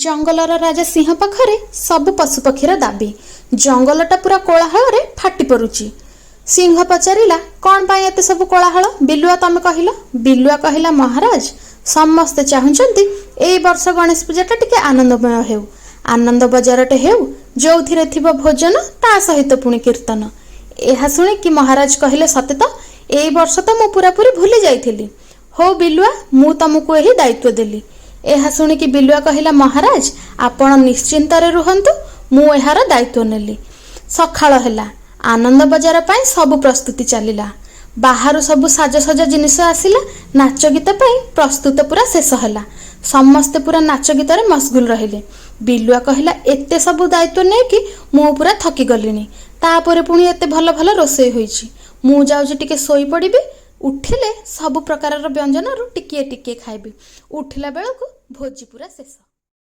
Jungler Raja Singh पाखरे सब पशुपक्षीर दाबी। जंगलटा पूरा कोलाहल फाटी पड़ुची। सिंह पचारिला कौन पाई एते सब कोलाहल? बिलुआ तमे कहिल। बिलुआ कहिला महाराज समस्ते चाहुचंती एई वर्ष गणेश पूजाटा टिके आनंदमय हेउ, आनंद बजारटे हेउ जोथिरे थिबो भोजन ता सहित पुणी कीर्तन। एहा सुनी कि महाराज कहिले सते तो एई वर्ष तो मु पूरापूरी भूली जाइथिली। हो बिलुआ मु तुमको एही दायित्व देली। एहा सुनी कि बिलुआ कहिला महाराज आपण निश्चिंतरे रुहंतु, मु एहार दायित्व नेली। सखाळ हैला, आनंद बजार पाई सब प्रस्तुति चलिला। बाहर सब साजसजा जिनिस आसिला। नाच गीत पाई प्रस्तुत पूरा शेष हैला। समस्ते पूरा नाच गीत मशगुल रहिले। बिलुआ कहिला एते सब दायित्व नै कि मु पूरा थकी गलिनी। तापरे पुणी एते भल भल रोसई होईची। मु जाउची टिके सोई पड़िबी। उठिले सब प्रकार व्यंजन टिके टिके खाइबी। उठिला बेलकु भोजी पूरा शेष।